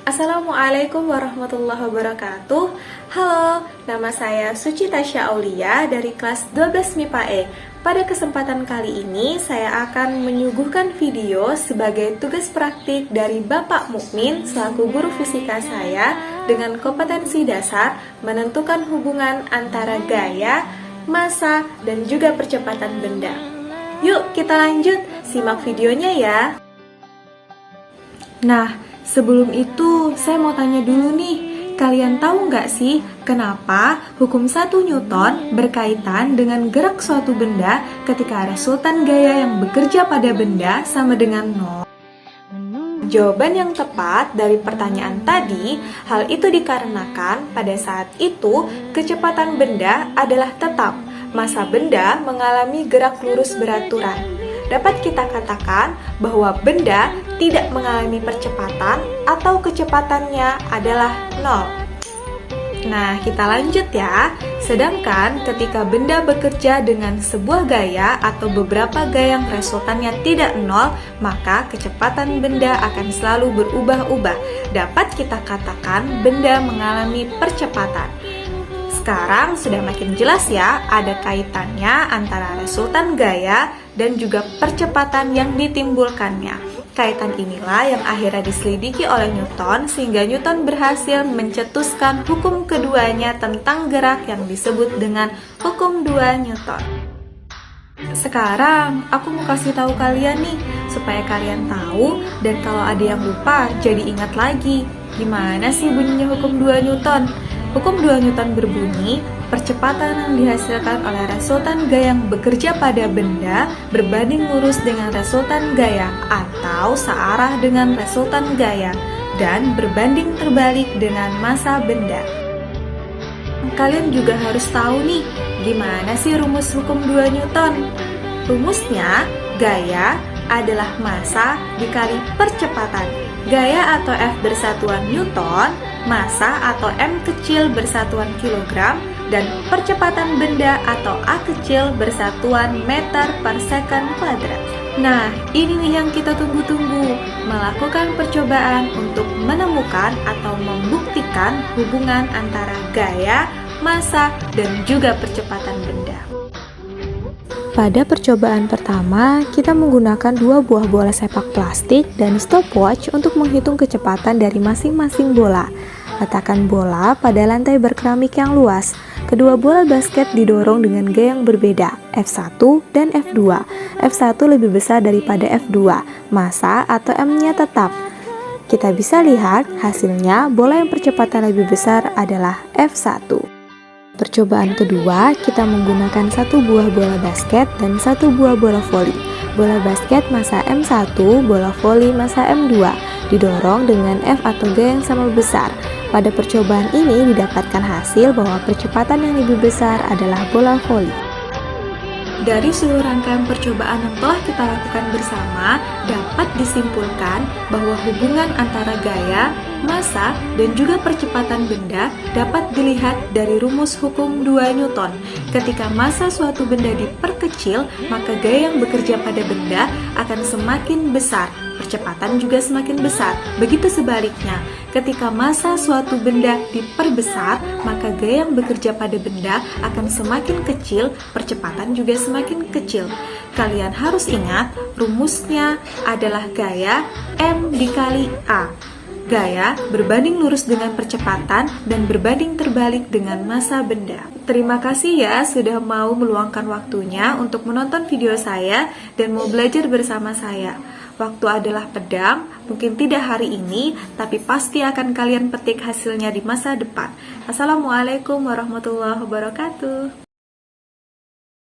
Assalamualaikum warahmatullahi wabarakatuh. Halo, nama saya Suci Tasya Aulia dari kelas 12 MIPA E. Pada kesempatan kali ini saya akan menyuguhkan video sebagai tugas praktik dari Bapak Mukmin selaku guru fisika saya dengan kompetensi dasar menentukan hubungan antara gaya, massa, dan juga percepatan benda. Yuk kita lanjut, simak videonya ya. Nah, sebelum itu saya mau tanya dulu nih, kalian tahu nggak sih kenapa hukum 1 Newton berkaitan dengan gerak suatu benda ketika resultan gaya yang bekerja pada benda sama dengan 0? Jawaban yang tepat dari pertanyaan tadi, hal itu dikarenakan pada saat itu kecepatan benda adalah tetap, massa benda mengalami gerak lurus beraturan. Dapat kita katakan bahwa benda tidak mengalami percepatan atau kecepatannya adalah 0. Nah, kita lanjut ya. Sedangkan ketika benda bekerja dengan sebuah gaya atau beberapa gaya yang resultannya tidak 0, maka kecepatan benda akan selalu berubah-ubah. Dapat kita katakan benda mengalami percepatan. Sekarang sudah makin jelas ya, ada kaitannya antara resultan gaya dan juga percepatan yang ditimbulkannya. Kaitan inilah yang akhirnya diselidiki oleh Newton sehingga Newton berhasil mencetuskan hukum keduanya tentang gerak yang disebut dengan hukum 2 Newton. Sekarang aku mau kasih tahu kalian nih supaya kalian tahu dan kalau ada yang lupa jadi ingat lagi. Gimana sih bunyinya hukum 2 Newton? Hukum 2 Newton berbunyi, percepatan yang dihasilkan oleh resultan gaya yang bekerja pada benda berbanding lurus dengan resultan gaya atau searah dengan resultan gaya dan berbanding terbalik dengan massa benda. Kalian juga harus tahu nih, gimana sih rumus hukum 2 Newton? Rumusnya, gaya adalah massa dikali percepatan. Gaya atau F bersatuan Newton, massa atau M kecil bersatuan kilogram, dan percepatan benda atau A kecil bersatuan meter per second kuadrat. Nah, ini nih yang kita tunggu-tunggu, melakukan percobaan untuk menemukan atau membuktikan hubungan antara gaya, massa, dan juga percepatan benda. Pada percobaan pertama, kita menggunakan 2 buah bola sepak plastik dan stopwatch untuk menghitung kecepatan dari masing-masing bola. Letakkan bola pada lantai berkeramik yang luas. Kedua bola basket didorong dengan gaya yang berbeda, F1 dan F2. F1 lebih besar daripada F2, massa atau M-nya tetap. Kita bisa lihat hasilnya bola yang percepatan lebih besar adalah F1. Percobaan kedua, kita menggunakan 1 buah bola basket dan 1 buah bola voli. Bola basket massa M1, bola voli massa M2, didorong dengan F atau gaya yang sama besar. Pada percobaan ini didapatkan hasil bahwa percepatan yang lebih besar adalah bola voli. Dari seluruh rangkaian percobaan yang telah kita lakukan bersama, dapat disimpulkan bahwa hubungan antara gaya, massa, dan juga percepatan benda dapat dilihat dari rumus hukum 2 Newton. Ketika massa suatu benda diperkecil, maka gaya yang bekerja pada benda akan semakin besar, percepatan juga semakin besar. Begitu sebaliknya, ketika massa suatu benda diperbesar, maka gaya yang bekerja pada benda akan semakin kecil, percepatan juga semakin kecil. Kalian harus ingat, rumusnya adalah gaya M dikali A. Gaya berbanding lurus dengan percepatan dan berbanding terbalik dengan massa benda. Terima kasih ya sudah mau meluangkan waktunya untuk menonton video saya dan mau belajar bersama saya. Waktu adalah pedang, mungkin tidak hari ini, tapi pasti akan kalian petik hasilnya di masa depan. Assalamualaikum warahmatullahi wabarakatuh.